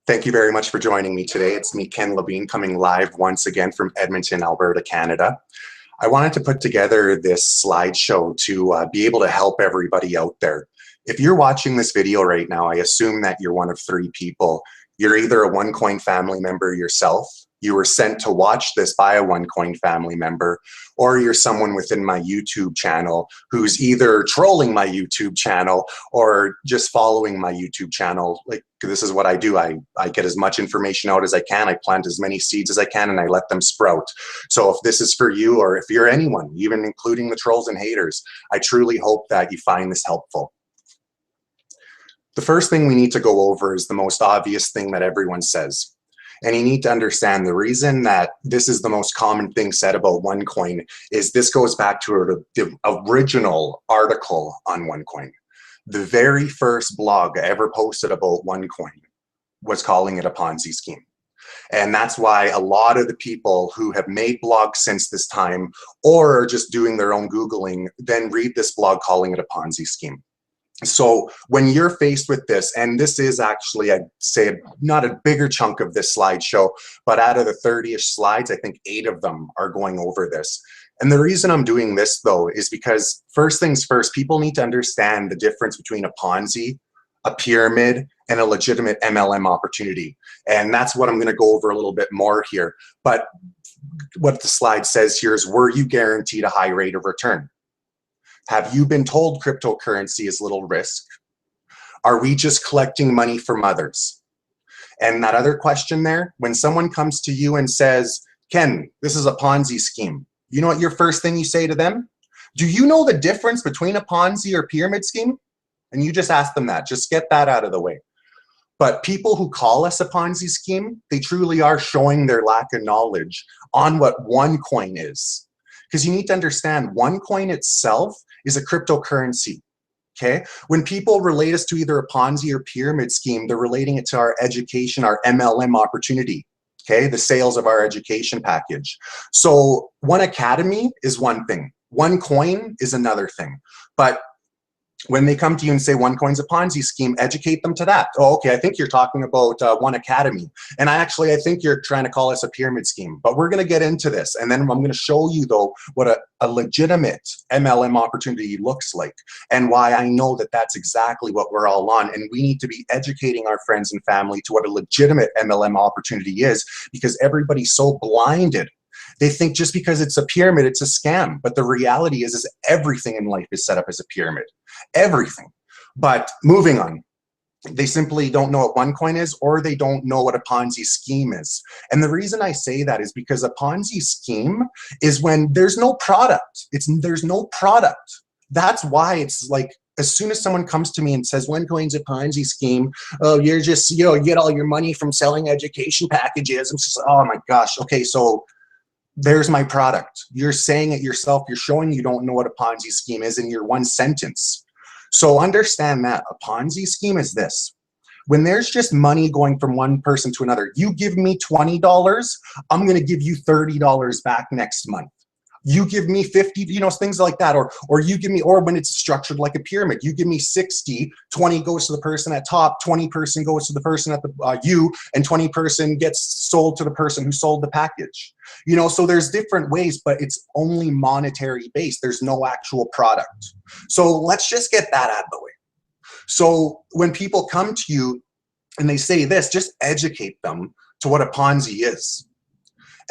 Thank you very much for joining me today. It's me, Ken Levine, coming live once again from Edmonton, Alberta, Canada. I wanted to put together this slideshow to be able to help everybody out there. If you're watching this video right now, I assume that you're one of three people. You're either a Onecoin family member yourself, you were sent to watch this by a Onecoin family member, or you're someone within my YouTube channel who's either trolling my YouTube channel or just following my YouTube channel. Like, this is what I do. I get as much information out as I can. I plant as many seeds as I can and I let them sprout. So if this is for you, or if you're anyone, even including the trolls and haters, I truly hope that you find this helpful. The first thing we need to go over is the most obvious thing that everyone says. And you need to understand the reason that this is the most common thing said about Onecoin is this goes back to the original article on Onecoin. The very first blog I ever posted about Onecoin was calling it a Ponzi scheme. And that's why a lot of the people who have made blogs since this time or are just doing their own Googling then read this blog calling it a Ponzi scheme. So when you're faced with this, and this is actually, I'd say, not a bigger chunk of this slideshow, but out of the 30-ish slides, I think 8 of them are going over this. And the reason I'm doing this, though, is because first things first, people need to understand the difference between a Ponzi, a pyramid, and a legitimate MLM opportunity. And that's what I'm going to go over a little bit more here. But what the slide says here is, were you guaranteed a high rate of return? Have you been told cryptocurrency is little risk? Are we just collecting money from others? And that other question there, when someone comes to you and says, Ken, this is a Ponzi scheme, you know what your first thing you say to them? Do you know the difference between a Ponzi or pyramid scheme? And you just ask them that, just get that out of the way. But people who call us a Ponzi scheme, they truly are showing their lack of knowledge on what Onecoin is. Because you need to understand, Onecoin itself is a cryptocurrency, okay? When people relate us to either a Ponzi or pyramid scheme, they're relating it to our education, our MLM opportunity, okay? The sales of our education package. So One Academy is one thing. Onecoin is another thing. But when they come to you and say Onecoin's a Ponzi scheme, educate them to that. Oh, okay, I think you're talking about One Academy. And I think you're trying to call us a pyramid scheme. But we're going to get into this. And then I'm going to show you, though, what a legitimate MLM opportunity looks like and why I know that that's exactly what we're all on. And we need to be educating our friends and family to what a legitimate MLM opportunity is, because everybody's so blinded. They think just because it's a pyramid, it's a scam. But the reality is everything in life is set up as a pyramid. Everything. But moving on, they simply don't know what Onecoin is, or they don't know what a Ponzi scheme is. And the reason I say that is because a Ponzi scheme is when there's no product. There's no product. That's why it's like, as soon as someone comes to me and says Onecoin's a Ponzi scheme, oh, you're just, you get all your money from selling education packages. I'm just, oh my gosh. Okay, so there's my product. You're saying it yourself. You're showing you don't know what a Ponzi scheme is in your one sentence. So understand that a Ponzi scheme is this. When there's just money going from one person to another, you give me $20, I'm going to give you $30 back next month. You give me 50, things like that. Or you give me, or when it's structured like a pyramid, you give me 60, 20 goes to the person at top, 20% goes to the person at the you, and 20% gets sold to the person who sold the package. So there's different ways, but it's only monetary based. There's no actual product. So let's just get that out of the way. So when people come to you and they say this, just educate them to what a Ponzi is.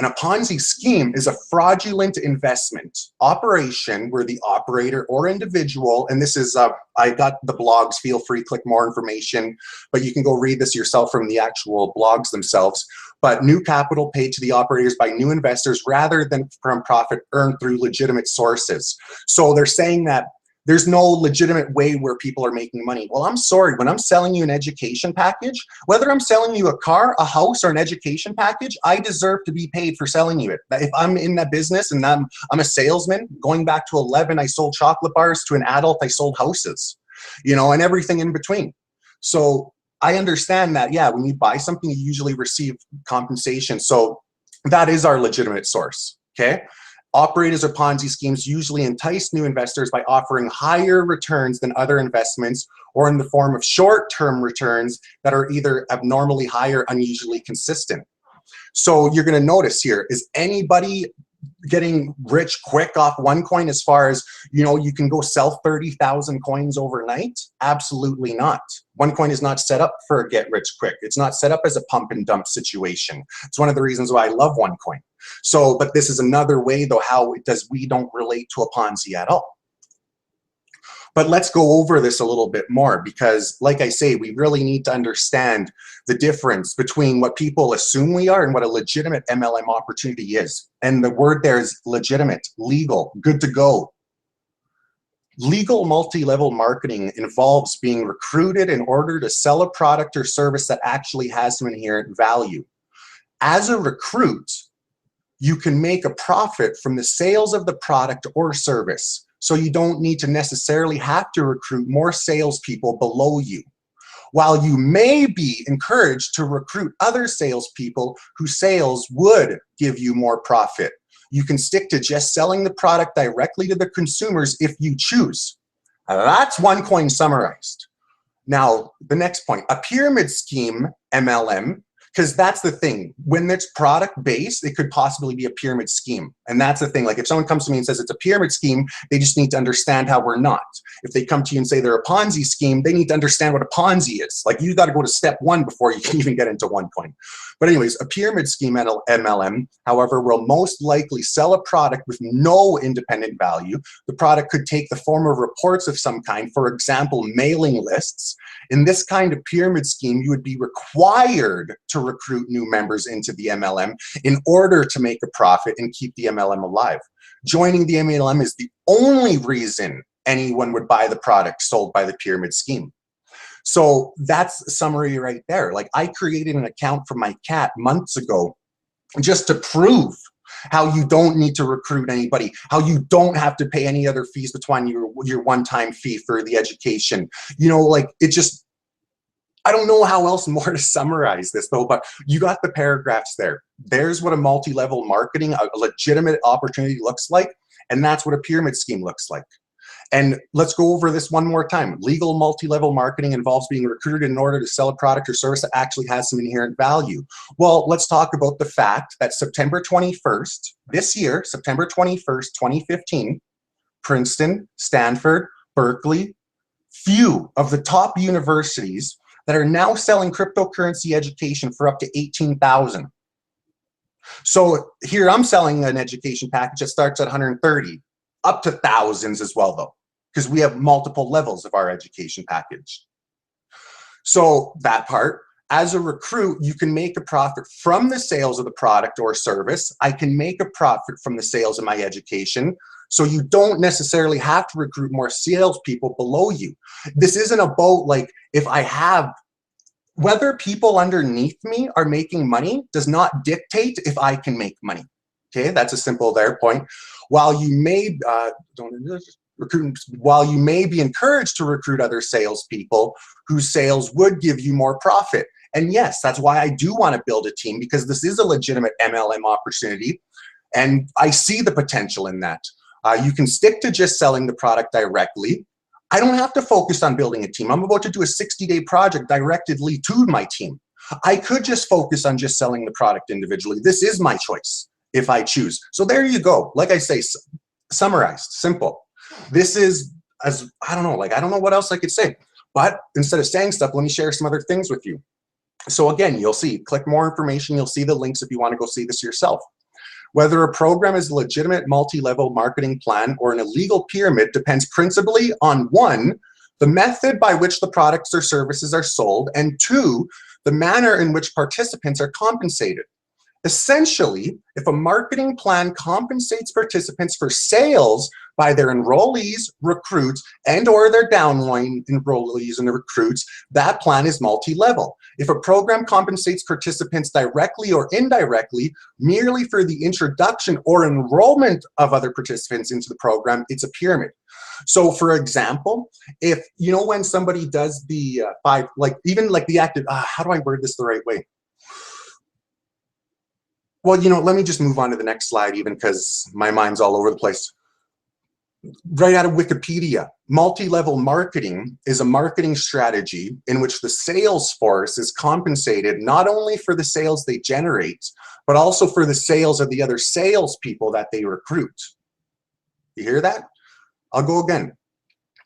And a Ponzi scheme is a fraudulent investment operation where the operator or individual, and this is, I got the blogs, feel free, click more information, but you can go read this yourself from the actual blogs themselves. But new capital paid to the operators by new investors rather than from profit earned through legitimate sources. So they're saying that there's no legitimate way where people are making money. Well, I'm sorry, when I'm selling you an education package, whether I'm selling you a car, a house, or an education package, I deserve to be paid for selling you it. If I'm in that business and I'm a salesman, going back to 11, I sold chocolate bars, to an adult, I sold houses, and everything in between. So I understand that, yeah, when you buy something, you usually receive compensation. So that is our legitimate source, okay? Operators of Ponzi schemes usually entice new investors by offering higher returns than other investments, or in the form of short-term returns that are either abnormally high or unusually consistent. So you're going to notice here, is anybody getting rich quick off Onecoin as far as, you know, you can go sell 30,000 coins overnight? Absolutely not. Onecoin is not set up for a get rich quick. It's not set up as a pump and dump situation. It's one of the reasons why I love Onecoin. So, but this is another way though how we don't relate to a Ponzi at all. But let's go over this a little bit more, because like I say, we really need to understand the difference between what people assume we are and what a legitimate MLM opportunity is. And the word there is legitimate, legal, good to go. Legal multi-level marketing involves being recruited in order to sell a product or service that actually has some inherent value. As a recruit, you can make a profit from the sales of the product or service. So you don't need to necessarily have to recruit more salespeople below you. While you may be encouraged to recruit other salespeople whose sales would give you more profit, you can stick to just selling the product directly to the consumers if you choose. That's Onecoin summarized. Now, the next point, a pyramid scheme MLM, because that's the thing. When it's product-based, it could possibly be a pyramid scheme. And that's the thing. Like if someone comes to me and says it's a pyramid scheme, they just need to understand how we're not. If they come to you and say they're a Ponzi scheme, they need to understand what a Ponzi is. Like you've got to go to step one before you can even get into Onecoin. But anyways, a pyramid scheme MLM, however, will most likely sell a product with no independent value. The product could take the form of reports of some kind, for example, mailing lists. In this kind of pyramid scheme, you would be required to recruit new members into the MLM in order to make a profit and keep the MLM alive. Joining the MLM is the only reason anyone would buy the product sold by the pyramid scheme. So that's a summary right there. Like I created an account for my cat months ago just to prove how you don't need to recruit anybody, how you don't have to pay any other fees between your one-time fee for the education. You know, like it just, I don't know how else more to summarize this though, but you got the paragraphs there. There's what a multi-level marketing, a legitimate opportunity looks like, and that's what a pyramid scheme looks like. And let's go over this one more time. Legal multi-level marketing involves being recruited in order to sell a product or service that actually has some inherent value. Well, let's talk about the fact that September 21st, this year, September 21st, 2015, Princeton, Stanford, Berkeley, few of the top universities that are now selling cryptocurrency education for up to $18,000. So here I'm selling an education package that starts at $130, up to thousands as well though, because we have multiple levels of our education package. So that part, as a recruit, you can make a profit from the sales of the product or service. I can make a profit from the sales of my education. So you don't necessarily have to recruit more salespeople below you. This isn't about like, if I have, whether people underneath me are making money does not dictate if I can make money. Okay, that's a simple point. While you may be encouraged to recruit other salespeople whose sales would give you more profit. And yes, that's why I do want to build a team, because this is a legitimate MLM opportunity and I see the potential in that. You can stick to just selling the product directly. I don't have to focus on building a team. I'm about to do a 60-day project directly to my team. I could just focus on just selling the product individually. This is my choice if I choose. So there you go. Like I say, summarized, simple. This is, as I don't know what else I could say. But instead of saying stuff, let me share some other things with you. So again, you'll see, click more information. You'll see the links if you want to go see this yourself. Whether a program is a legitimate multi-level marketing plan or an illegal pyramid depends principally on 1, the method by which the products or services are sold, and 2, the manner in which participants are compensated. Essentially, if a marketing plan compensates participants for sales by their enrollees, recruits, and or their downline enrollees and recruits, that plan is multi-level. If a program compensates participants directly or indirectly merely for the introduction or enrollment of other participants into the program, it's a pyramid. So for example, if, you know, when somebody does the even like the active, how do I word this the right way? Well, let me just move on to the next slide even because my mind's all over the place. Right out of Wikipedia, multi-level marketing is a marketing strategy in which the sales force is compensated not only for the sales they generate, but also for the sales of the other salespeople that they recruit. You hear that? I'll go again.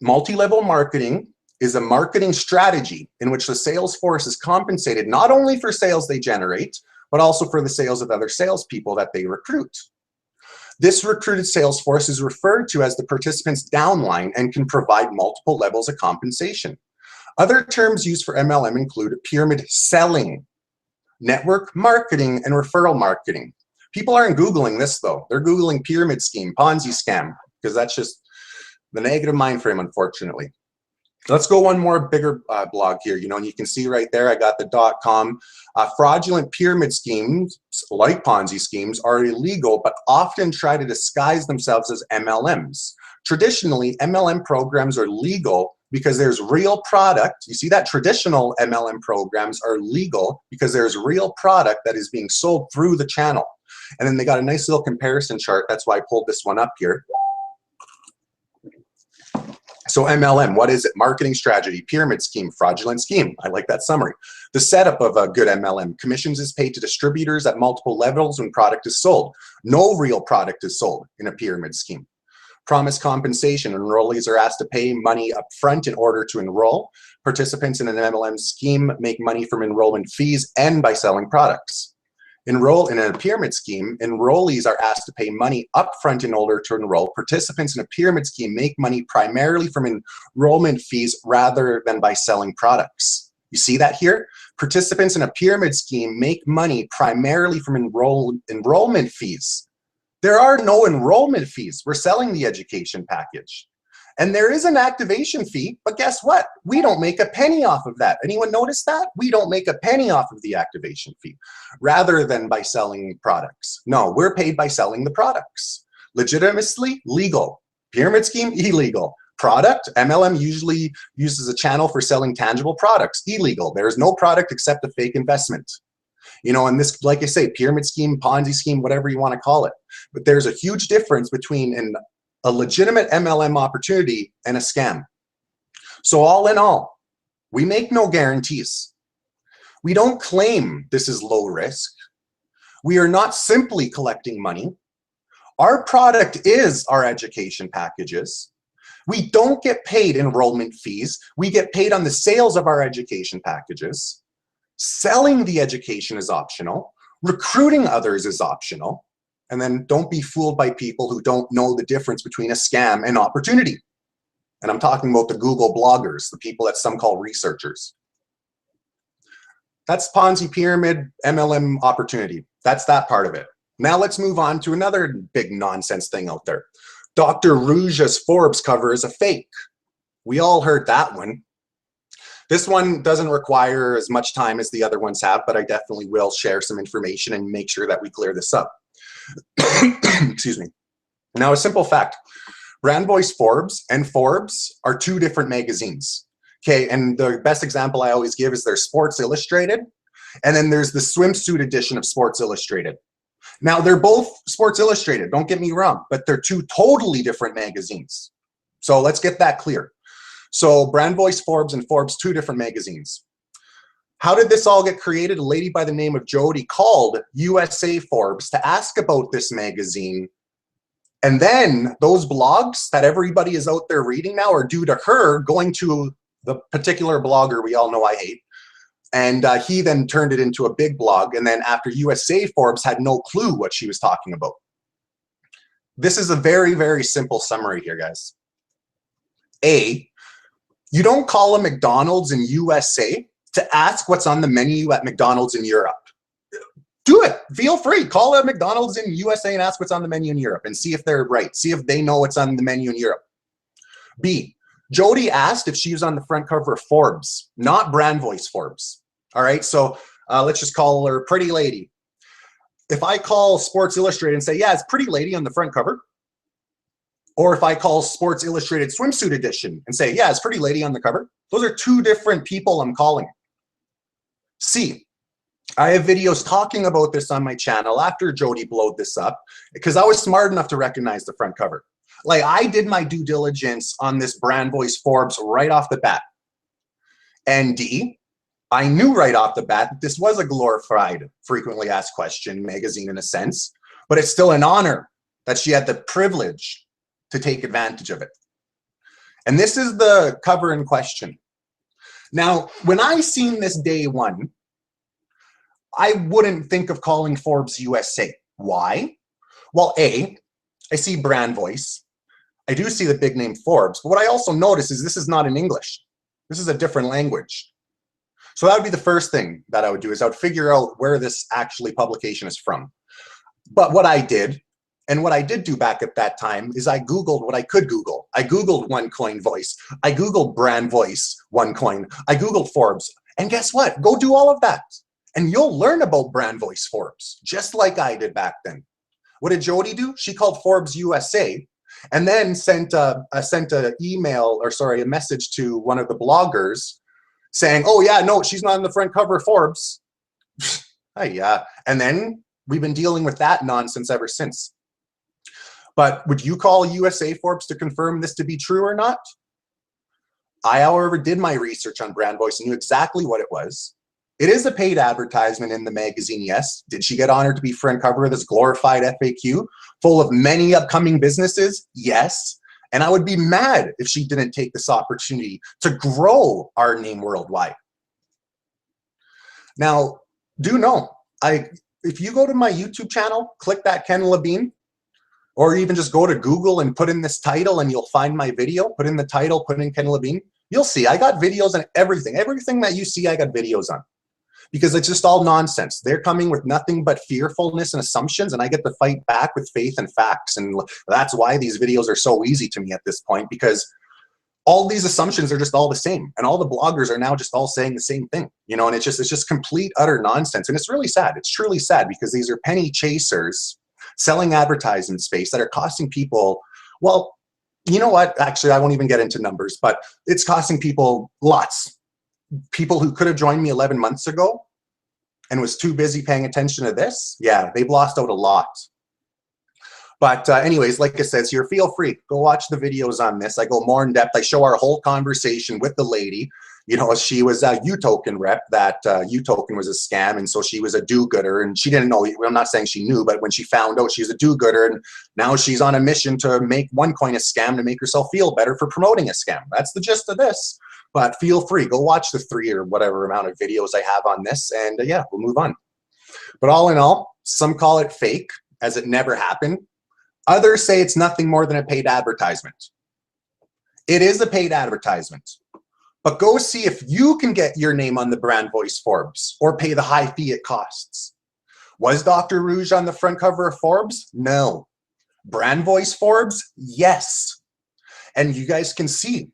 Multi-level marketing is a marketing strategy in which the sales force is compensated not only for sales they generate, but also for the sales of other salespeople that they recruit. This recruited sales force is referred to as the participant's downline and can provide multiple levels of compensation. Other terms used for MLM include pyramid selling, network marketing, and referral marketing. People aren't Googling this though. They're Googling pyramid scheme, Ponzi scam, because that's just the negative mind frame, unfortunately. Let's go one more bigger blog here, and you can see right there, I got the .com. Fraudulent pyramid schemes, like Ponzi schemes, are illegal, but often try to disguise themselves as MLMs. Traditionally, MLM programs are legal because there's real product. You see that traditional MLM programs are legal because there's real product that is being sold through the channel. And then they got a nice little comparison chart. That's why I pulled this one up here. So MLM, what is it? Marketing strategy, pyramid scheme, fraudulent scheme. I like that summary. The setup of a good MLM. Commissions is paid to distributors at multiple levels when product is sold. No real product is sold in a pyramid scheme. Promise compensation. Enrollees are asked to pay money up front in order to enroll. Participants in an MLM scheme make money from enrollment fees and by selling products. Enroll in a pyramid scheme, enrollees are asked to pay money upfront in order to enroll. Participants in a pyramid scheme make money primarily from enrollment fees rather than by selling products. You see that here? Participants in a pyramid scheme make money primarily from enrollment fees. There are no enrollment fees. We're selling the education package. And there is an activation fee, but guess what? We don't make a penny off of that. Anyone notice that? We don't make a penny off of the activation fee rather than by selling products. No, we're paid by selling the products. Legitimately legal. Pyramid scheme, illegal. Product, MLM usually uses a channel for selling tangible products. Illegal. There is no product except a fake investment. And this, like I say, pyramid scheme, Ponzi scheme, whatever you want to call it. But there's a huge difference between a legitimate MLM opportunity and a scam. So all in all, we make no guarantees. We don't claim this is low risk. We are not simply collecting money. Our product is our education packages. We don't get paid enrollment fees. We get paid on the sales of our education packages. Selling the education is optional. Recruiting others is optional. And then don't be fooled by people who don't know the difference between a scam and opportunity. And I'm talking about the Google bloggers, the people that some call researchers. That's Ponzi pyramid MLM opportunity. That's that part of it. Now let's move on to another big nonsense thing out there. Dr. Rouge's Forbes cover is a fake. We all heard that one. This one doesn't require as much time as the other ones have, but I definitely will share some information and make sure that we clear this up. Excuse me. Now, a simple fact. Brand Voice Forbes and Forbes are two different magazines. Okay, and the best example I always give is there's Sports Illustrated, and then there's the swimsuit edition of Sports Illustrated. Now, they're both Sports Illustrated, don't get me wrong, but they're two totally different magazines. So let's get that clear. So Brand Voice Forbes and Forbes, two different magazines. How did this all get created? A lady by the name of Jody called USA Forbes to ask about this magazine. And then those blogs that everybody is out there reading now are due to her going to the particular blogger we all know I hate. And he then turned it into a big blog. And then after USA Forbes had no clue what she was talking about. This is a very, very simple summary here, guys. A, you don't call a McDonald's in USA to ask what's on the menu at McDonald's in Europe. Do it. Feel free. Call a McDonald's in USA and ask what's on the menu in Europe and see if they're right. See if they know what's on the menu in Europe. B, Jody asked if she was on the front cover of Forbes, not Brand Voice Forbes. All right, so let's just call her Pretty Lady. If I call Sports Illustrated and say, yeah, it's Pretty Lady on the front cover, or if I call Sports Illustrated Swimsuit Edition and say, yeah, it's Pretty Lady on the cover, those are two different people I'm calling. C, I have videos talking about this on my channel after Jody blowed this up because I was smart enough to recognize the front cover. Like, I did my due diligence on this Brand Voice Forbes right off the bat. And D, I knew right off the bat that this was a glorified frequently asked question magazine in a sense, but it's still an honor that she had the privilege to take advantage of it. And this is the cover in question. Now, when I seen this day one, I wouldn't think of calling Forbes USA. Why? Well, A, I see Brand Voice. I do see the big name Forbes, but what I also notice is this is not in English. This is a different language. So that would be the first thing that I would do, is I would figure out where this actually publication is from. But what I did, and what I did do back at that time, is I Googled what I could Google. I Googled Onecoin Voice. I Googled Brand Voice Onecoin. I Googled Forbes. And guess what? Go do all of that. And you'll learn about Brand Voice Forbes, just like I did back then. What did Jody do? She called Forbes USA and then sent a message to one of the bloggers saying, oh yeah, no, she's not on the front cover of Forbes. Oh, yeah. And then we've been dealing with that nonsense ever since. But would you call USA Forbes to confirm this to be true or not? I, however, did my research on Brand Voice and knew exactly what it was. It is a paid advertisement in the magazine, yes. Did she get honored to be front cover of this glorified FAQ full of many upcoming businesses? Yes. And I would be mad if she didn't take this opportunity to grow our name worldwide. Now, do know, if you go to my YouTube channel, click that Ken Labine, or even just go to Google and put in this title and you'll find my video. Put in the title, put in Ken Labine. You'll see I got videos on everything. Everything that you see, I got videos on. Because it's just all nonsense. They're coming with nothing but fearfulness and assumptions, and I get to fight back with faith and facts. And that's why these videos are so easy to me at this point, because all these assumptions are just all the same. And all the bloggers are now just all saying the same thing, you know, and it's just complete, utter nonsense. And it's really sad. It's truly sad, because these are penny chasers selling advertisement space that are costing people, well, you know what? Actually, I won't even get into numbers, but it's costing people lots. People who could have joined me 11 months ago and was too busy paying attention to this, yeah, they've lost out a lot. But anyways, like it says here, feel free, go watch the videos on this. I go more in depth. I show our whole conversation with the lady. You know, she was a UToken rep, that UToken was a scam, and so she was a do-gooder, and she didn't know. I'm not saying she knew, but when she found out, she's a do-gooder, and now she's on a mission to make Onecoin a scam to make herself feel better for promoting a scam. That's the gist of this. But feel free, go watch the 3 or whatever amount of videos I have on this, and yeah, we'll move on. But all in all, some call it fake, as it never happened. Others say it's nothing more than a paid advertisement. It is a paid advertisement. But go see if you can get your name on the Brand Voice Forbes or pay the high fee it costs. Was Dr. Rouge on the front cover of Forbes? No. Brand Voice Forbes? Yes. And you guys can see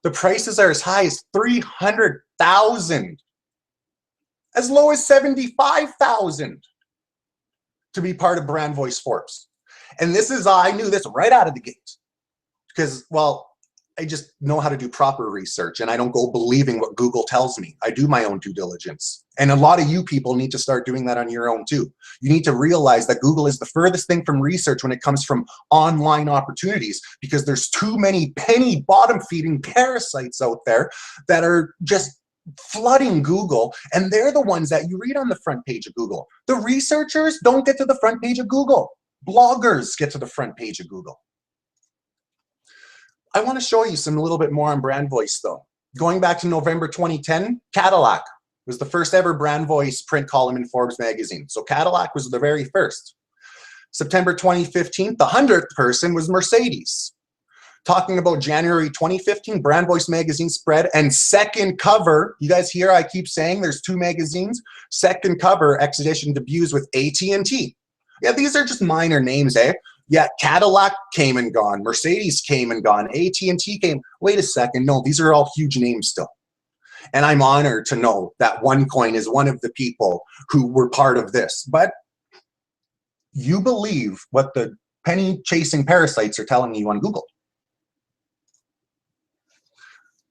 the prices are as high as $300,000, as low as $75,000 to be part of Brand Voice Forbes. And this is, I knew this right out of the gate, because, well, I just know how to do proper research, and I don't go believing what Google tells me. I do my own due diligence. And a lot of you people need to start doing that on your own too. You need to realize that Google is the furthest thing from research when it comes from online opportunities, because there's too many penny bottom feeding parasites out there that are just flooding Google, and they're the ones that you read on the front page of Google. The researchers don't get to the front page of Google. Bloggers get to the front page of Google. I want to show you some a little bit more on Brand Voice though. Going back to November 2010, Cadillac was the first ever Brand Voice print column in Forbes magazine. So Cadillac was the very first. September 2015, the 100th person was Mercedes. Talking about January 2015, Brand Voice magazine spread and second cover. You guys hear I keep saying there's 2 magazines. Second cover exhibition debuts with AT&T. Yeah, these are just minor names, eh? Yeah, Cadillac came and gone. Mercedes came and gone. AT&T came. Wait a second. No, these are all huge names still. And I'm honored to know that Onecoin is one of the people who were part of this. But you believe what the penny chasing parasites are telling you on Google.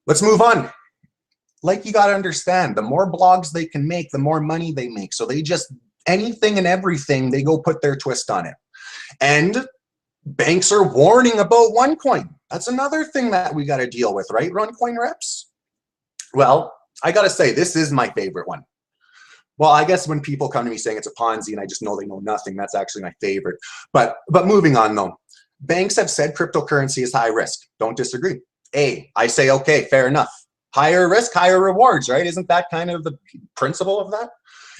Let's move on. Like, you got to understand, the more blogs they can make, the more money they make. So they just, anything and everything, they go put their twist on it. And banks are warning about Onecoin. That's another thing that we got to deal with, right, Onecoin reps? Well, I got to say, this is my favorite one. Well, I guess when people come to me saying it's a Ponzi and I just know they know nothing, that's actually my favorite. But moving on though, banks have said cryptocurrency is high risk. Don't disagree. A, I say, okay, fair enough. Higher risk, higher rewards, right? Isn't that kind of the principle of that?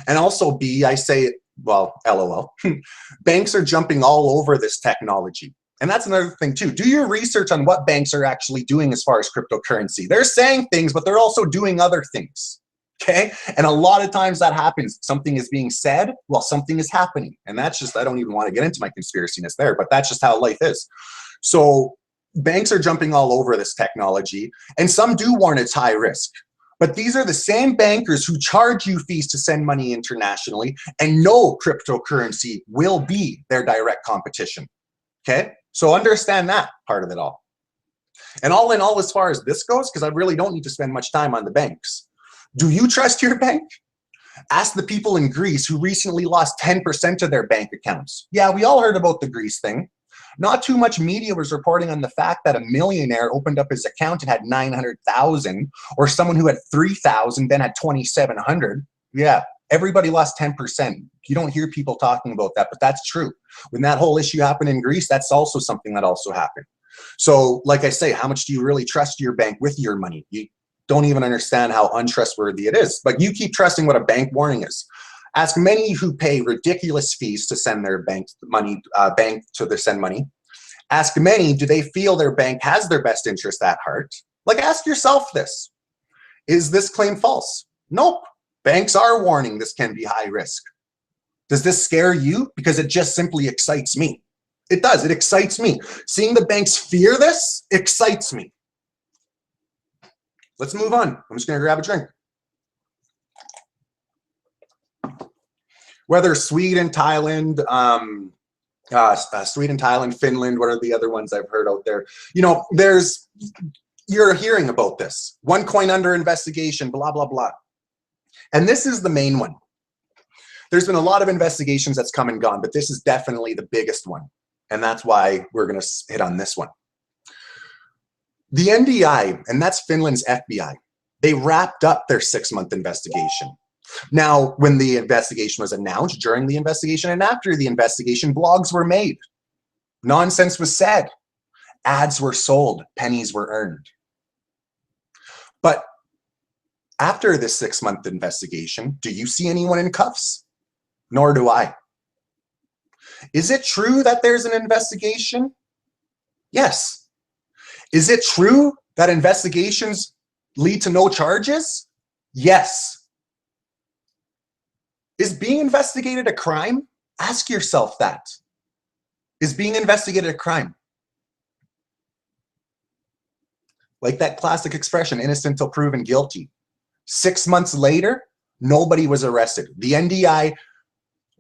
And also B, I say, well, LOL. Banks are jumping all over this technology. And that's another thing too. Do your research on what banks are actually doing as far as cryptocurrency. They're saying things, but they're also doing other things. Okay? And a lot of times that happens. Something is being said while something is happening. And that's just, I don't even want to get into my conspiraciness there, but that's just how life is. So banks are jumping all over this technology, and some do warn it's high risk. But these are the same bankers who charge you fees to send money internationally and know cryptocurrency will be their direct competition. Okay? So understand that part of it all. And all in all, as far as this goes, because I really don't need to spend much time on the banks. Do you trust your bank? Ask the people in Greece who recently lost 10% of their bank accounts. Yeah, we all heard about the Greece thing. Not too much media was reporting on the fact that a millionaire opened up his account and had 900,000, or someone who had 3,000 then had 2,700. Yeah, everybody lost 10%. You don't hear people talking about that, but that's true. When that whole issue happened in Greece, that's also something that also happened. So like I say, how much do you really trust your bank with your money? You don't even understand how untrustworthy it is, but you keep trusting what a bank warning is. Ask many who pay ridiculous fees to send their bank money, send money. Ask many, do they feel their bank has their best interest at heart? Like, ask yourself this. Is this claim false? Nope. Banks are warning this can be high risk. Does this scare you? Because it just simply excites me. It does. It excites me. Seeing the banks fear this excites me. Let's move on. I'm just going to grab a drink. Whether Sweden, Thailand, Finland, what are the other ones I've heard out there? You know, you're hearing about this. Onecoin under investigation, blah, blah, blah. And this is the main one. There's been a lot of investigations that's come and gone, but this is definitely the biggest one. And that's why we're going to hit on this one. The NDI, and that's Finland's FBI, they wrapped up their 6-month investigation. Now, when the investigation was announced, during the investigation and after the investigation, blogs were made. Nonsense was said. Ads were sold. Pennies were earned. But after this 6-month investigation, do you see anyone in cuffs? Nor do I. Is it true that there's an investigation? Yes. Is it true that investigations lead to no charges? Yes. Is being investigated a crime? Ask yourself that. Is being investigated a crime? Like that classic expression, innocent till proven guilty. 6 months later, nobody was arrested. The NDI,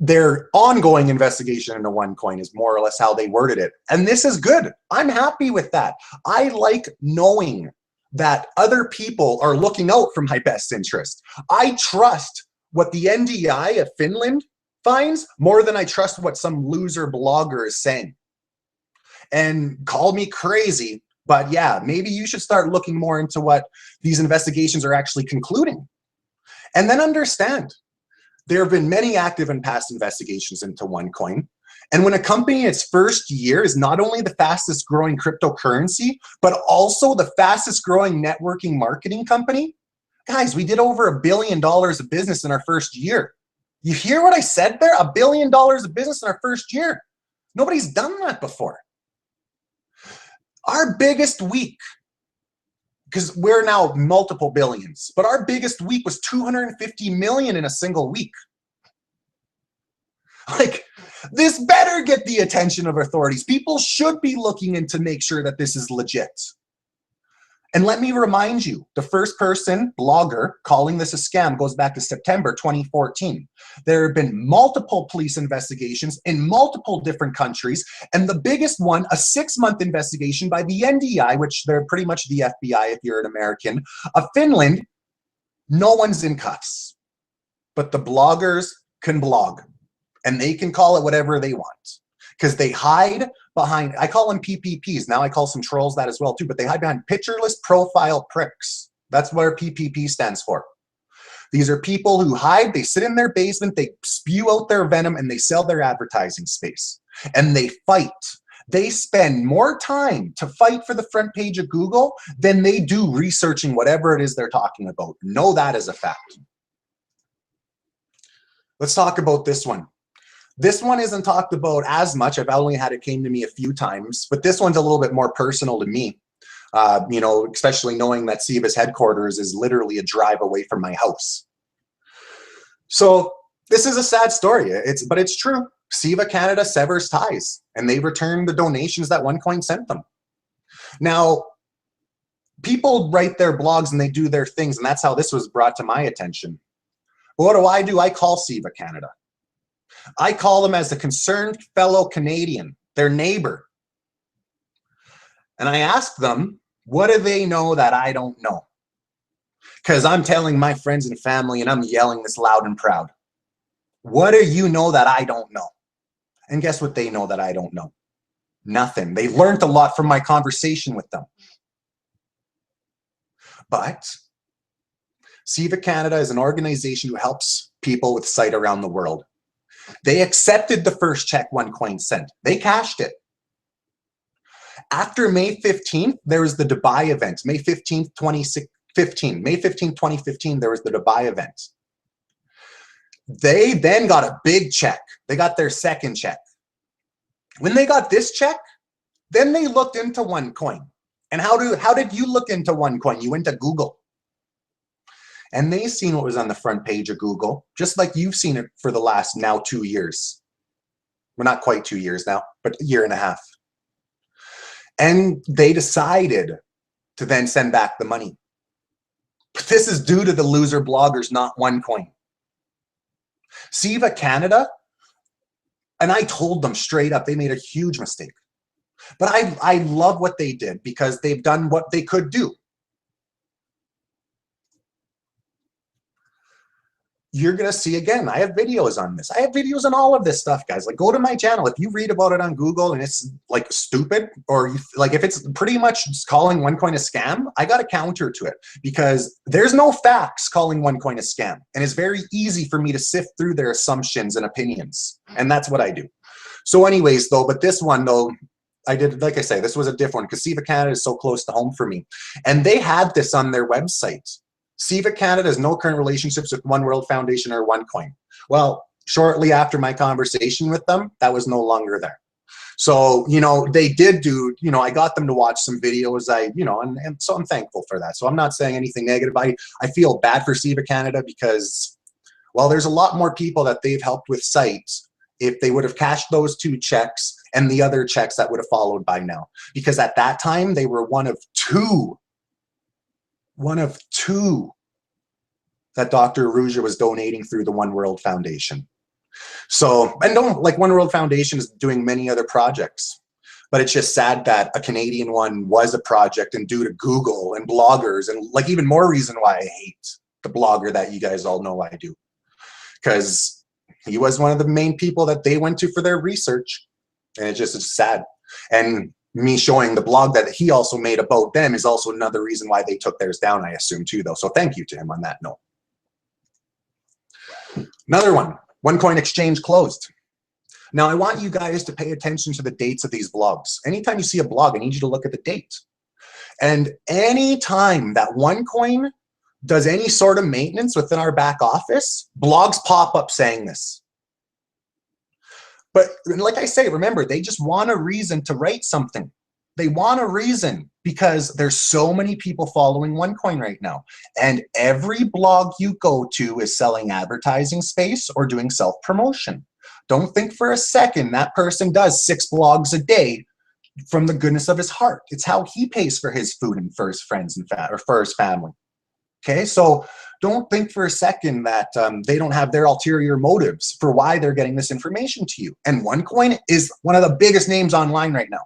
their ongoing investigation into Onecoin is more or less how they worded it. And this is good. I'm happy with that. I like knowing that other people are looking out for my best interest. I trust what the NDI of Finland finds more than I trust what some loser blogger is saying. And call me crazy, but yeah, maybe you should start looking more into what these investigations are actually concluding. And then understand, there have been many active and past investigations into Onecoin. And when a company in its first year is not only the fastest growing cryptocurrency, but also the fastest growing networking marketing company, guys, we did over $1 billion of business in our first year. You hear what I said there? $1 billion of business in our first year. Nobody's done that before. Our biggest week, because we're now multiple billions, but our biggest week was 250 million in a single week. Like, this better get the attention of authorities. People should be looking in to make sure that this is legit. And let me remind you, the first person, blogger, calling this a scam goes back to September 2014. There have been multiple police investigations in multiple different countries, and the biggest one, a 6-month investigation by the NDI, which they're pretty much the FBI if you're an American, of Finland, No one's in cuffs, but the bloggers can blog and they can call it whatever they want because they hide behind, I call them PPPs. Now I call some trolls that as well too, but they hide behind pictureless profile pricks. That's what PPP stands for. These are people who hide, they sit in their basement, they spew out their venom, and they sell their advertising space. And they fight. They spend more time to fight for the front page of Google than they do researching whatever it is they're talking about. Know that as a fact. Let's talk about this one. This one isn't talked about as much. I've only had it came to me a few times, but this one's a little bit more personal to me. You know, especially knowing that SIVA's headquarters is literally a drive away from my house. So this is a sad story, but it's true. SIVA Canada severs ties and they return the donations that Onecoin sent them. Now, people write their blogs and they do their things, and that's how this was brought to my attention. But what do? I call SIVA Canada. I call them as a concerned fellow Canadian, their neighbor. And I ask them, what do they know that I don't know? Because I'm telling my friends and family and I'm yelling this loud and proud. What do you know that I don't know? And guess what they know that I don't know? Nothing. They learned a lot from my conversation with them. But SIVA Canada is an organization who helps people with sight around the world. They accepted the first check Onecoin sent. They cashed it. After May 15th, there was the Dubai event. May 15th, 2015. May 15th, 2015, there was the Dubai event. They then got a big check. They got their second check. When they got this check, then they looked into Onecoin. And how did you look into Onecoin? You went to Google. And they seen what was on the front page of Google, just like you've seen it for the last now 2 years. Well, not quite 2 years now, but a year and a half. And they decided to then send back the money. But this is due to the loser bloggers, not Onecoin. SIVA Canada, and I told them straight up, they made a huge mistake. But I love what they did because they've done what they could do. You're going to see again, I have videos on this. I have videos on all of this stuff, guys. Like, go to my channel. If you read about it on Google and it's like stupid, or like if it's pretty much calling Onecoin a scam, I got a counter to it because there's no facts calling Onecoin a scam. And it's very easy for me to sift through their assumptions and opinions. And that's what I do. So anyways, though, but this one, though, I did, like I say, this was a different one because SIVA Canada is so close to home for me. And they had this on their website. SIVA Canada has no current relationships with One World Foundation or Onecoin. Well, shortly after my conversation with them, that was no longer there. So, you know, they did do, you know, I got them to watch some videos, and so I'm thankful for that. So I'm not saying anything negative. I feel bad for SIVA Canada because, well, there's a lot more people that they've helped with sites if they would have cashed those 2 checks and the other checks that would have followed by now. Because at that time, they were one of two that Dr. Arujah was donating through the One World Foundation. So, and don't, like, One World Foundation is doing many other projects, but it's just sad that a Canadian one was a project, and due to Google and bloggers, and like even more reason why I hate the blogger that you guys all know I do, because he was one of the main people that they went to for their research, and it's sad. And me showing the blog that he also made about them is also another reason why they took theirs down, I assume, too, though. So thank you to him on that note. Another one, Onecoin exchange closed. Now, I want you guys to pay attention to the dates of these blogs. Anytime you see a blog, I need you to look at the date. And anytime that Onecoin does any sort of maintenance within our back office, blogs pop up saying this. But like I say, remember, they just want a reason to write something. They want a reason because there's so many people following Onecoin right now. And every blog you go to is selling advertising space or doing self-promotion. Don't think for a second that person does 6 blogs a day from the goodness of his heart. It's how he pays for his food and for his friends and or for his family. Okay, so don't think for a second that they don't have their ulterior motives for why they're getting this information to you. And Onecoin is one of the biggest names online right now.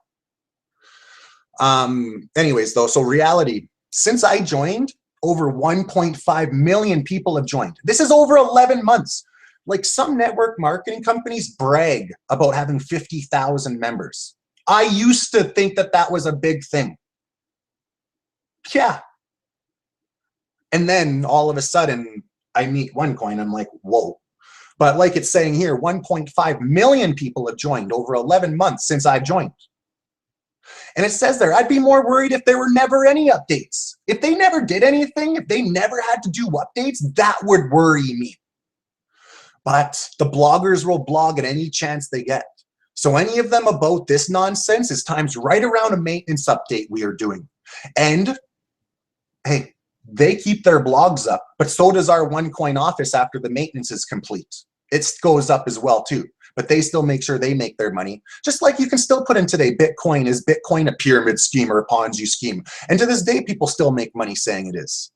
Anyways, though, so reality, since I joined, over 1.5 million people have joined. This is over 11 months. Like, some network marketing companies brag about having 50,000 members. I used to think that that was a big thing. Yeah. And then all of a sudden I meet Onecoin. I'm like, whoa. But like it's saying here, 1.5 million people have joined over 11 months since I've joined. And it says there, I'd be more worried if there were never any updates. If they never did anything, if they never had to do updates, that would worry me. But the bloggers will blog at any chance they get. So any of them about this nonsense is times right around a maintenance update we are doing. And hey, they keep their blogs up, but so does our Onecoin office after the maintenance is complete. It goes up as well too, but they still make sure they make their money. Just like you can still put in today, Bitcoin, is Bitcoin a pyramid scheme or a Ponzi scheme? And to this day, people still make money saying it is.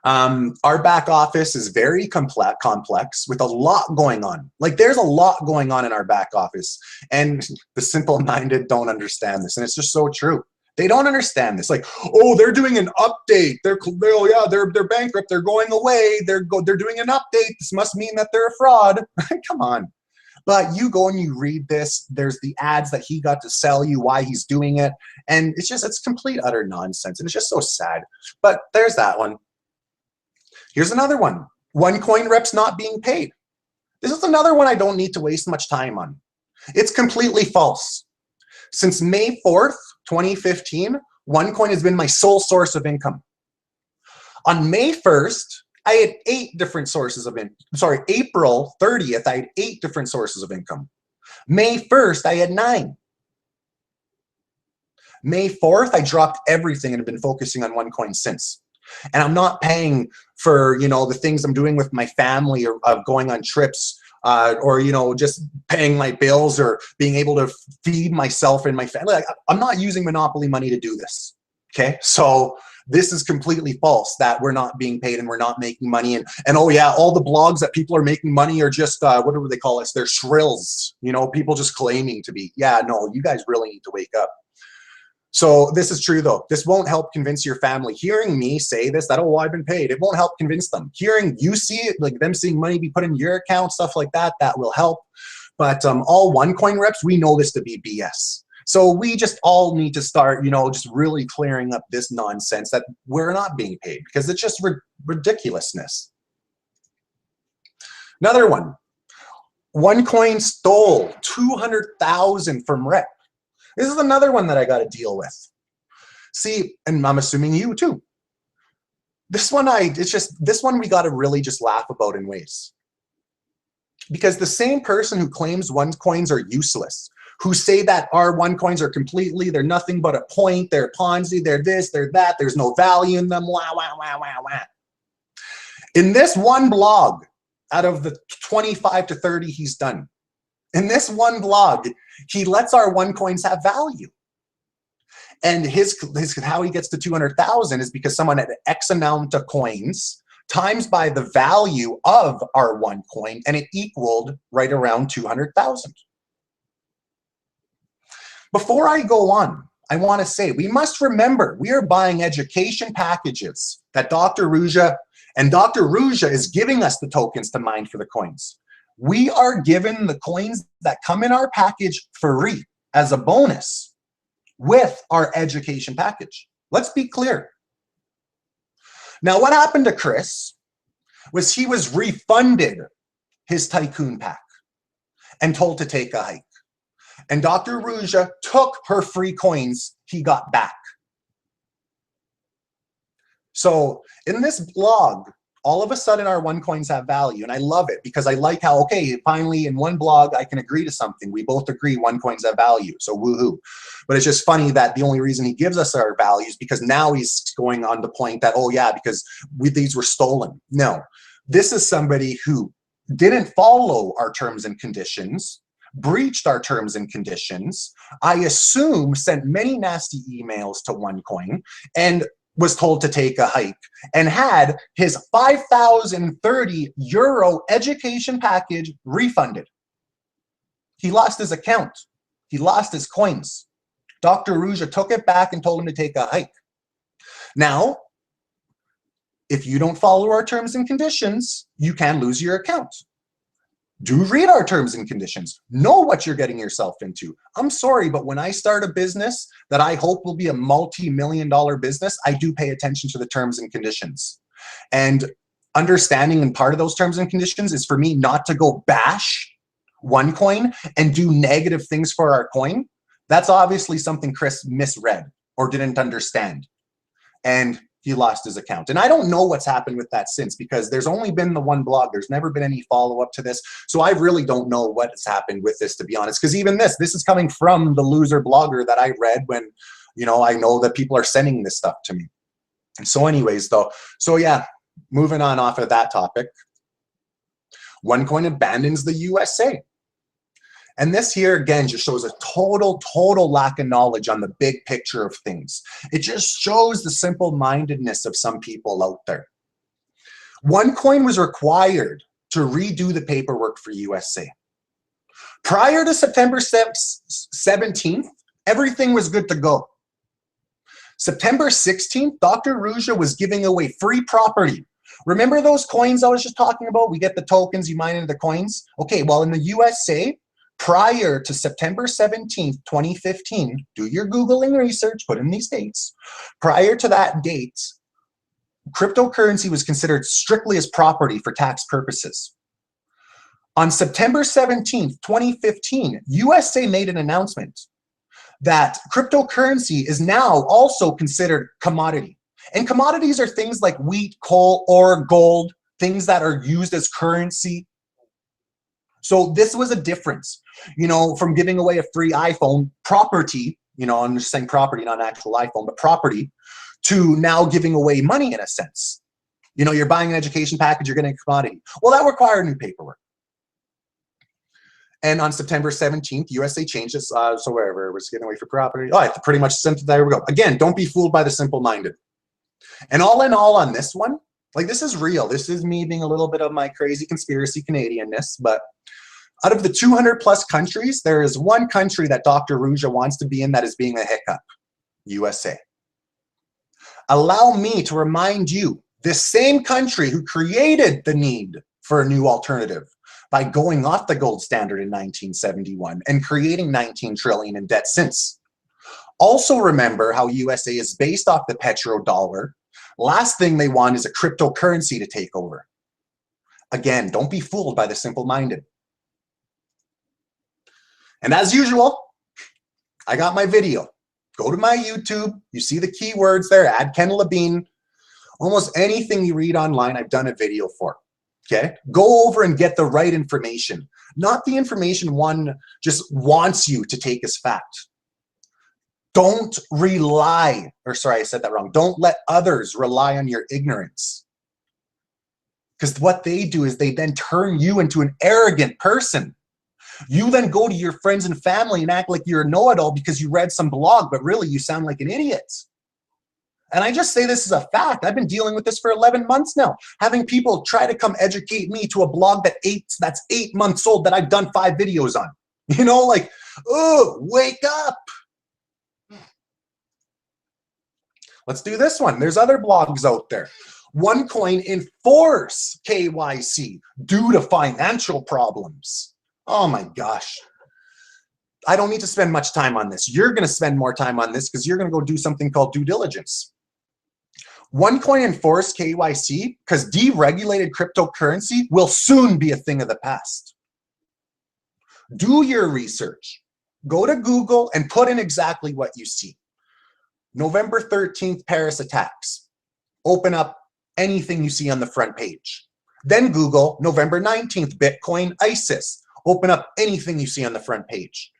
Our back office is very complex with a lot going on. Like, there's a lot going on in our back office, and the simple-minded don't understand this. And it's just so true. They don't understand this. Like, oh, they're doing an update. They're bankrupt. They're going away. They're doing an update. This must mean that they're a fraud. Come on. But you go and you read this. There's the ads that he got to sell you, why he's doing it. And it's complete, utter nonsense. And it's just so sad. But there's that one. Here's another one. Onecoin reps not being paid. This is another one I don't need to waste much time on. It's completely false. Since May 4th, 2015, Onecoin has been my sole source of income. On May 1st, I had 8 different sources of income. Sorry, April 30th, I had 8 different sources of income. May 1st, I had 9. May 4th, I dropped everything and have been focusing on Onecoin since. And I'm not paying for, the things I'm doing with my family, or going on trips, or just paying my bills, or being able to feed myself and my family. Like, I'm not using monopoly money to do this. Okay, so this is completely false that we're not being paid and we're not making money. And oh yeah, all the blogs that people are making money are just what do they call us? They're shrills. People just claiming to be. Yeah, no, you guys really need to wake up. So this is true though. This won't help convince your family. Hearing me say this, that, oh, I've been paid, it won't help convince them. Hearing you see it, like them seeing money be put in your account, stuff like that, that will help. But all Onecoin reps, we know this to be BS. So we just all need to start, just really clearing up this nonsense that we're not being paid, because it's just ridiculousness. Another one. Onecoin stole $200,000 from rep. This is another one that I got to deal with. See, and I'm assuming you too. This one we got to really just laugh about in ways. Because the same person who claims Onecoins are useless, who say that our Onecoins are they're nothing but a point, they're Ponzi, they're this, they're that, there's no value in them, wah, wah, wah, wah, wah. In this one blog, out of the 25 to 30 he's done, in this one blog, he lets our Onecoins have value. And his how he gets to 200,000 is because someone had X amount of coins times by the value of our Onecoin, and it equaled right around 200,000. Before I go on, I want to say we must remember we are buying education packages that Dr. Ruja, and Dr. Ruja is giving us the tokens to mine for the coins. We are given the coins that come in our package free as a bonus with our education package. Let's be clear. Now, what happened to Chris was he was refunded his Tycoon pack and told to take a hike. And Dr. Ruja took her free coins he got back. So in this blog, all of a sudden our Onecoins have value, and I love it because I like how, okay, finally in one blog I can agree to something. We both agree Onecoins have value, so woohoo. But it's just funny that the only reason he gives us our values because now he's going on the point that, oh yeah, because these were stolen. No, this is somebody who didn't follow our terms and conditions, breached our terms and conditions, I assume sent many nasty emails to Onecoin, and was told to take a hike, and had his 5,030 euro education package refunded. He lost his account. He lost his coins. Dr. Ruja took it back and told him to take a hike. Now, if you don't follow our terms and conditions, you can lose your account. Do read our terms and conditions. Know what you're getting yourself into. I'm sorry, but when I start a business that I hope will be a multi-million-dollar business, I do pay attention to the terms and conditions. And understanding and part of those terms and conditions is for me not to go bash Onecoin and do negative things for our coin. That's obviously something Chris misread or didn't understand. And he lost his account. And I don't know what's happened with that since, because there's only been the one blog. There's never been any follow-up to this. So I really don't know what has happened with this, to be honest, because even this is coming from the loser blogger that I read when, you know, I know that people are sending this stuff to me. And so anyways, though, so yeah, moving on off of that topic, Onecoin abandons the USA. And this here, again, just shows a total lack of knowledge on the big picture of things. It just shows the simple-mindedness of some people out there. Onecoin was required to redo the paperwork for USA. Prior to September 17th, everything was good to go. September 16th, Dr. Ruja was giving away free property. Remember those coins I was just talking about? We get the tokens, you mine into the coins. Okay, well, in the USA, prior to September 17th, 2015, do your Googling research, put in these dates. Prior to that date, cryptocurrency was considered strictly as property for tax purposes. On September 17th, 2015, USA made an announcement that cryptocurrency is now also considered commodity. And commodities are things like wheat, coal, or gold, things that are used as currency. So this was a difference, you know, from giving away a free iPhone, property, you know, I'm just saying property, not an actual iPhone, but property, to now giving away money in a sense. You know, you're buying an education package, you're getting a commodity. Well, that required new paperwork. And on September 17th, USA changed this, so wherever it was giving away for property. Oh, I pretty much sent it, there we go. Again, don't be fooled by the simple-minded. And all in all on this one, like this is real. This is me being a little bit of my crazy conspiracy Canadianness, but out of the 200 plus countries, there is one country that Dr. Ruja wants to be in that is being a hiccup, USA. Allow me to remind you, this same country who created the need for a new alternative by going off the gold standard in 1971 and creating 19 trillion in debt since. Also remember how USA is based off the petrodollar. Last thing they want is a cryptocurrency to take over. Again, don't be fooled by the simple-minded. And as usual, I got my video. Go to my YouTube. You see the keywords there. Add Ken Labine. Almost anything you read online, I've done a video for. Okay? Go over and get the right information. Not the information one just wants you to take as fact. Don't rely, or sorry, I said that wrong. Don't let others rely on your ignorance. Because what they do is they then turn you into an arrogant person. You then go to your friends and family and act like you're a know-it-all because you read some blog, but really you sound like an idiot. And I just say this as a fact. I've been dealing with this for 11 months now. Having people try to come educate me to a blog that's 8 months old that I've done 5 videos on. You know, like, oh, wake up. Let's do this one. There's other blogs out there. Onecoin enforce KYC due to financial problems. Oh my gosh. I don't need to spend much time on this. You're going to spend more time on this because you're going to go do something called due diligence. Onecoin enforce KYC because deregulated cryptocurrency will soon be a thing of the past. Do your research. Go to Google and put in exactly what you see. November 13th, Paris attacks. Open up anything you see on the front page. Then Google November 19th, Bitcoin ISIS. Open up anything you see on the front page.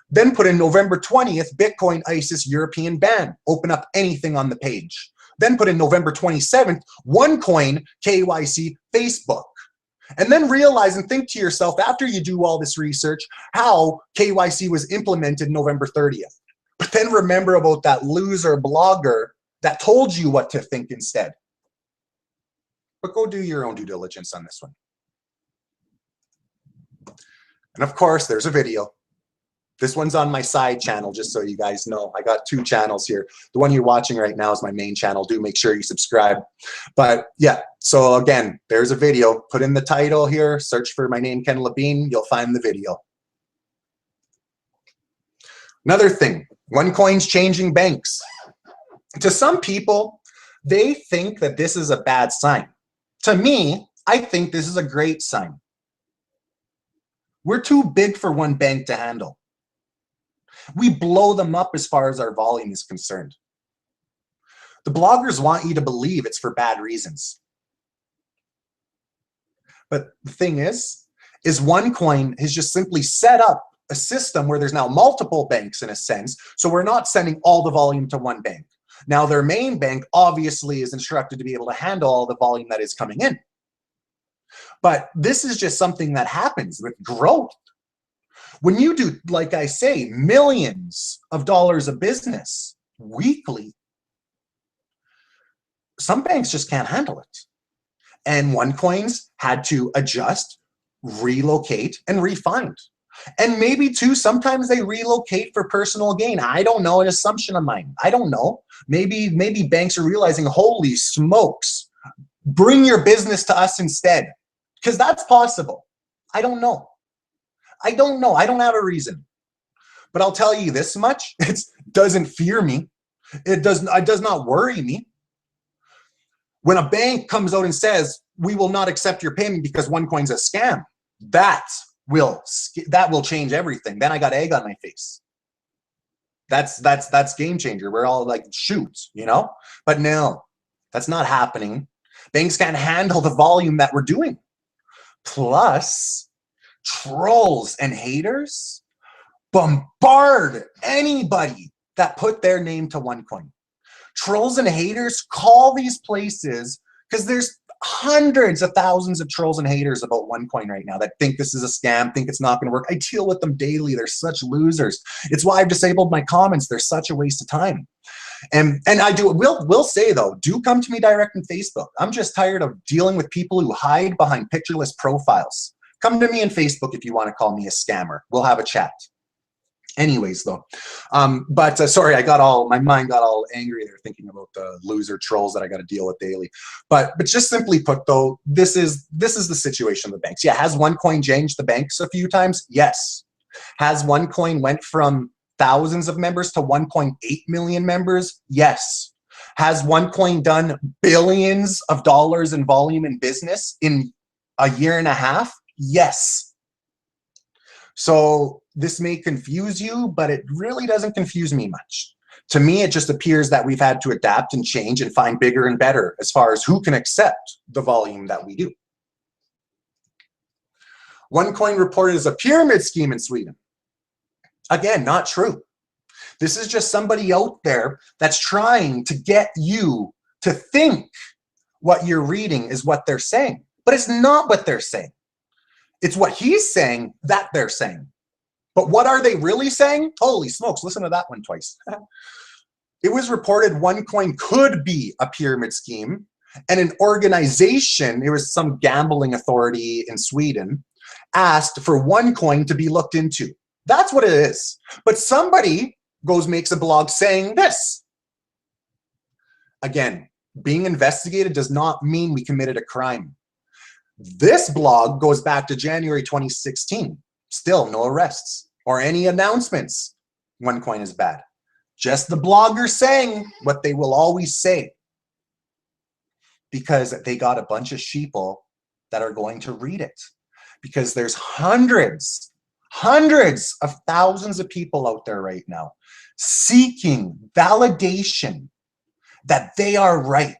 Then put in November 20th, Bitcoin ISIS European ban. Open up anything on the page. Then put in November 27th, Onecoin KYC Facebook. And then realize and think to yourself, after you do all this research, how KYC was implemented November 30th. But then remember about that loser blogger that told you what to think instead. But go do your own due diligence on this one. And of course, there's a video. This one's on my side channel, just so you guys know. I got 2 channels here. The one you're watching right now is my main channel. Do make sure you subscribe. But yeah, so again, there's a video. Put in the title here, search for my name, Ken Labine. You'll find the video. Another thing, Onecoin's changing banks. To some people, they think that this is a bad sign. To me, I think this is a great sign. We're too big for one bank to handle. We blow them up as far as our volume is concerned. The bloggers want you to believe it's for bad reasons. But the thing is Onecoin has just simply set up a system where there's now multiple banks in a sense, so we're not sending all the volume to one bank. Now their main bank obviously is instructed to be able to handle all the volume that is coming in. But this is just something that happens with growth. When you do, like I say, millions of dollars of business weekly, some banks just can't handle it. And Onecoin's had to adjust, relocate, and refund. And maybe too, sometimes they relocate for personal gain. I don't know, an assumption of mine. I don't know. Maybe banks are realizing, holy smokes, bring your business to us instead. Because that's possible. I don't know. I don't know. I don't have a reason. But I'll tell you this much. It doesn't fear me. It does not worry me. When a bank comes out and says, we will not accept your payment because Onecoin's a scam, that will change everything. Then I got egg on my face. That's game changer. We're all like, shoot, you know? But no, that's not happening. Banks can't handle the volume that we're doing. Plus, trolls and haters bombard anybody that put their name to Onecoin. Trolls and haters call these places, because there's hundreds of thousands of trolls and haters about Onecoin right now that think this is a scam, think it's not going to work. I deal with them daily. They're such losers. It's why I've disabled my comments. They're such a waste of time. And I will say though, do come to me direct on Facebook. I'm just tired of dealing with people who hide behind pictureless profiles. Come to me on Facebook if you want to call me a scammer. We'll have a chat. Anyways, though, sorry, my mind got all angry there thinking about the loser trolls that I got to deal with daily. But just simply put, though, this is the situation of the banks. Yeah, has Onecoin changed the banks a few times? Yes. Has Onecoin went from thousands of members to 1.8 million members? Yes. Has Onecoin done billions of dollars in volume in business in a year and a half? Yes. So this may confuse you, but it really doesn't confuse me much. To me, it just appears that we've had to adapt and change and find bigger and better as far as who can accept the volume that we do. Onecoin reported as a pyramid scheme in Sweden. Again, not true. This is just somebody out there that's trying to get you to think what you're reading is what they're saying. But it's not what they're saying. It's what he's saying that they're saying. But what are they really saying? Holy smokes, listen to that one twice. It was reported Onecoin could be a pyramid scheme, and an organization, it was some gambling authority in Sweden, asked for Onecoin to be looked into. That's what it is. But somebody makes a blog saying this. Again, being investigated does not mean we committed a crime. This blog goes back to January 2016. Still no arrests or any announcements. Onecoin is bad. Just the blogger saying what they will always say, because they got a bunch of sheeple that are going to read it. Because there's hundreds of thousands of people out there right now seeking validation that they are right,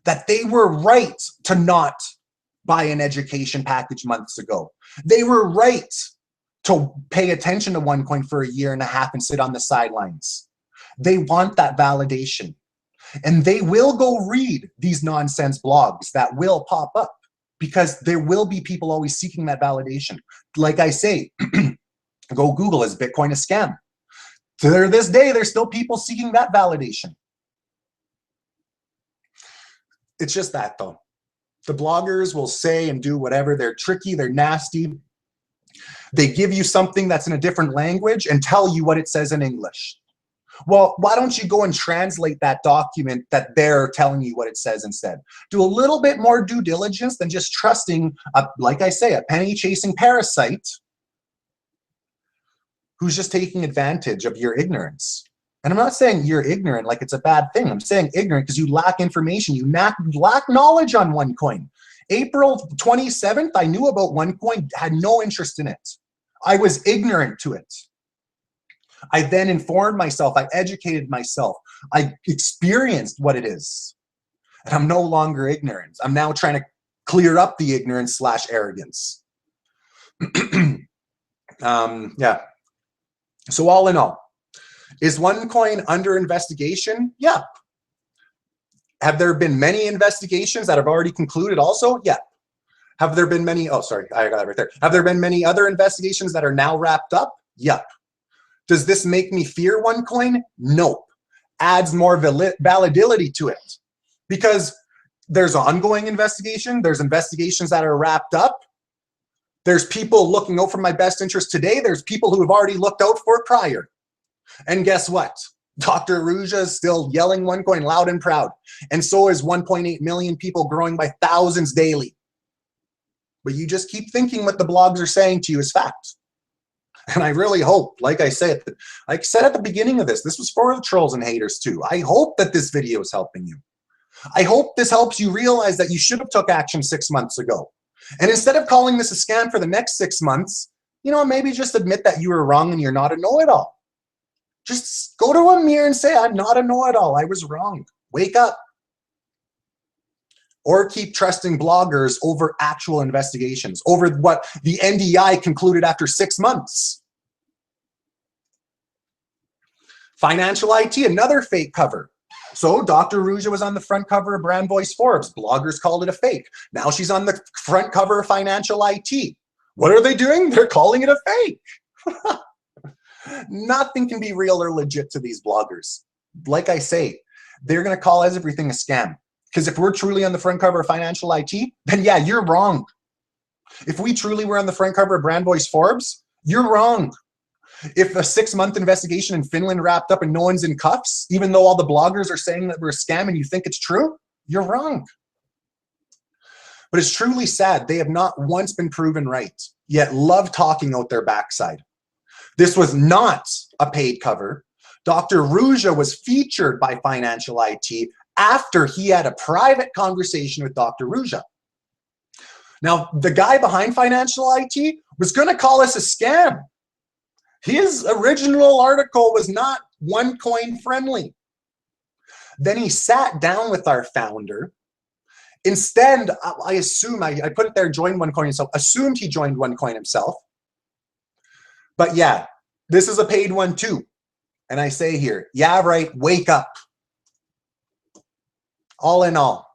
that they were right to not buy an education package months ago. They were right to pay attention to Onecoin for a year and a half and sit on the sidelines. They want that validation. And they will go read these nonsense blogs that will pop up, because there will be people always seeking that validation. Like I say, go Google, is Bitcoin a scam? To this day, there's still people seeking that validation. It's just that, though. The bloggers will say and do whatever. They're tricky, they're nasty. They give you something that's in a different language and tell you what it says in English. Well, why don't you go and translate that document that they're telling you what it says instead? Do a little bit more due diligence than just trusting, like I say, a penny-chasing parasite who's just taking advantage of your ignorance. And I'm not saying you're ignorant like it's a bad thing. I'm saying ignorant because you lack information. You lack knowledge on OneCoin. April 27th, I knew about OneCoin, had no interest in it. I was ignorant to it. I then informed myself, I educated myself, I experienced what it is. And I'm no longer ignorant. I'm now trying to clear up the ignorance / arrogance. Yeah. So all in all, is OneCoin under investigation? Yeah. Have there been many investigations that have already concluded also? Yeah. Have there been many, oh, sorry, I got that right there. Have there been many other investigations that are now wrapped up? Yep. Does this make me fear OneCoin? Nope. Adds more validity to it because there's ongoing investigation. There's investigations that are wrapped up. There's people looking out for my best interest today. There's people who have already looked out for it prior. And guess what? Dr. Ruja is still yelling OneCoin loud and proud. And so is 1.8 million people growing by thousands daily. But you just keep thinking what the blogs are saying to you is fact. And I really hope, like I said at the beginning of this was for the trolls and haters too. I hope that this video is helping you. I hope this helps you realize that you should have took action 6 months ago. And instead of calling this a scam for the next 6 months, you know, maybe just admit that you were wrong and you're not a know-it-all. Just go to a mirror and say, I'm not a know-it-all. I was wrong. Wake up. Or keep trusting bloggers over actual investigations, over what the NDI concluded after 6 months. Financial IT, another fake cover. So Dr. Ruja was on the front cover of Brand Voice Forbes. Bloggers called it a fake. Now she's on the front cover of Financial IT. What are they doing? They're calling it a fake. Nothing can be real or legit to these bloggers. Like I say, they're going to call everything a scam. Because if we're truly on the front cover of Financial IT, then yeah, you're wrong. If we truly were on the front cover of Brand Voice Forbes, you're wrong. If a 6-month investigation in Finland wrapped up and no one's in cuffs, even though all the bloggers are saying that we're a scam and you think it's true, you're wrong. But it's truly sad. They have not once been proven right, yet love talking out their backside. This was not a paid cover. Dr. Ruja was featured by Financial IT after he had a private conversation with Dr. Ruja. Now, the guy behind Financial IT was going to call us a scam. His original article was not OneCoin friendly. Then he sat down with our founder. Instead, I assume, I put it there, joined OneCoin himself, assumed he joined OneCoin himself. But yeah, this is a paid one too. And I say here, yeah, right, wake up. All in all,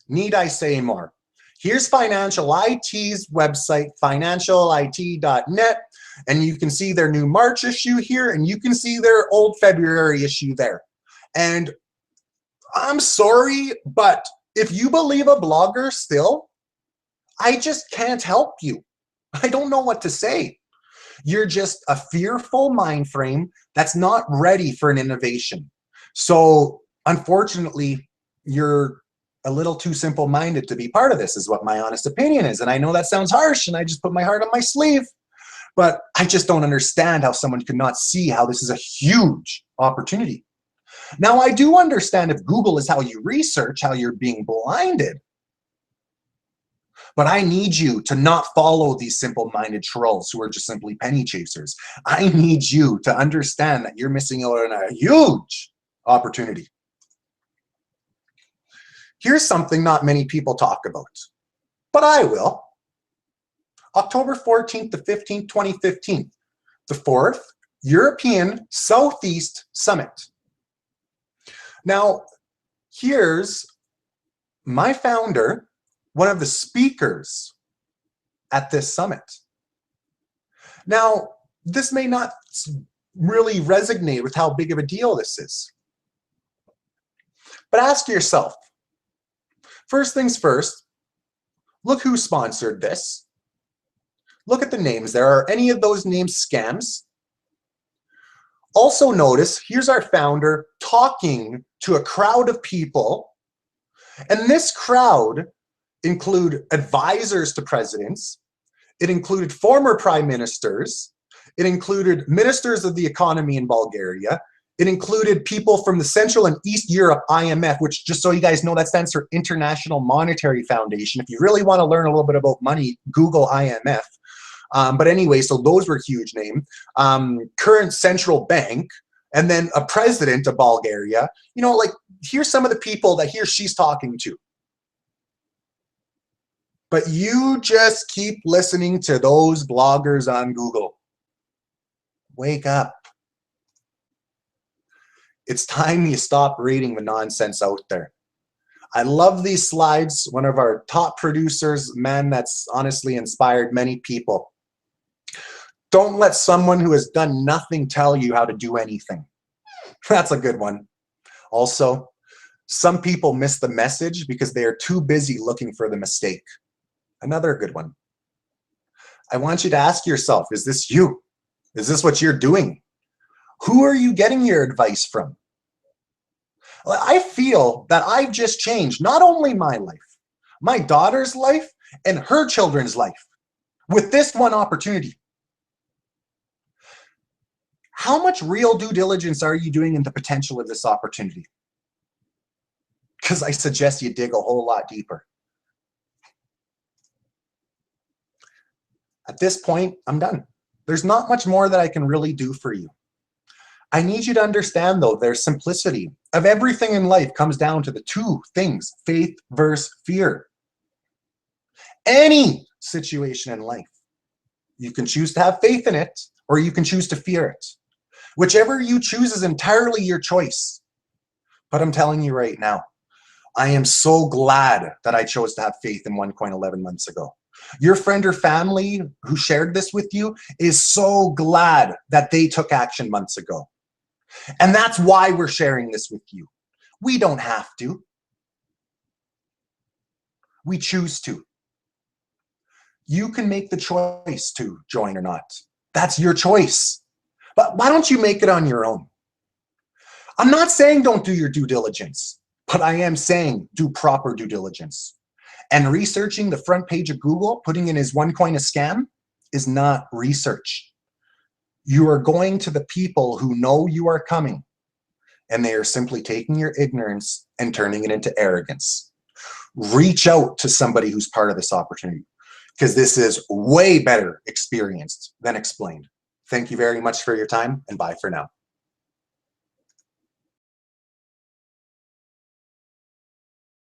need I say more? Here's Financial IT's website, financialit.net, and you can see their new March issue here, and you can see their old February issue there. And I'm sorry, but if you believe a blogger still, I just can't help you. I don't know what to say. You're just a fearful mind frame that's not ready for an innovation. So unfortunately, you're a little too simple-minded to be part of this, is what my honest opinion is. And I know that sounds harsh, and I just put my heart on my sleeve, but I just don't understand how someone could not see how this is a huge opportunity. Now, I do understand if Google is how you research, how you're being blinded, but I need you to not follow these simple-minded trolls who are just simply penny chasers. I need you to understand that you're missing out on a huge opportunity. Here's something not many people talk about, but I will. October 14th to 15th, 2015, the 4th European Southeast Summit. Now, here's my founder, one of the speakers at this summit. Now, this may not really resonate with how big of a deal this is, but ask yourself, first things first, look who sponsored this. Look at the names there. Are any of those names scams? Also notice, here's our founder talking to a crowd of people, and this crowd include advisors to presidents, it included former prime ministers, it included ministers of the economy in Bulgaria, it included people from the Central and East Europe IMF, which, just so you guys know, that stands for International Monetary Foundation. If you really want to learn a little bit about money, Google IMF. But anyway, so those were huge names. Current central bank, and then a president of Bulgaria. You know, like, here's some of the people that he or she's talking to. But you just keep listening to those bloggers on Google. Wake up. It's time you stop reading the nonsense out there. I love these slides. One of our top producers, man, that's honestly inspired many people. Don't let someone who has done nothing tell you how to do anything. That's a good one. Also, some people miss the message because they are too busy looking for the mistake. Another good one. I want you to ask yourself, is this you? Is this what you're doing? Who are you getting your advice from? I feel that I've just changed not only my life, my daughter's life, and her children's life with this one opportunity. How much real due diligence are you doing in the potential of this opportunity? Because I suggest you dig a whole lot deeper. At this point, I'm done. There's not much more that I can really do for you. I need you to understand, though, there's simplicity of everything in life comes down to the two things, faith versus fear. Any situation in life, you can choose to have faith in it, or you can choose to fear it. Whichever you choose is entirely your choice. But I'm telling you right now, I am so glad that I chose to have faith in Onecoin 11 months ago. Your friend or family who shared this with you is so glad that they took action months ago. And that's why we're sharing this with you. We don't have to. We choose to. You can make the choice to join or not. That's your choice. But why don't you make it on your own? I'm not saying don't do your due diligence, but I am saying do proper due diligence. And researching the front page of Google, putting in is Onecoin a scam, is not research. You are going to the people who know you are coming, and they are simply taking your ignorance and turning it into arrogance. Reach out to somebody who's part of this opportunity, because this is way better experienced than explained. Thank you very much for your time, and bye for now.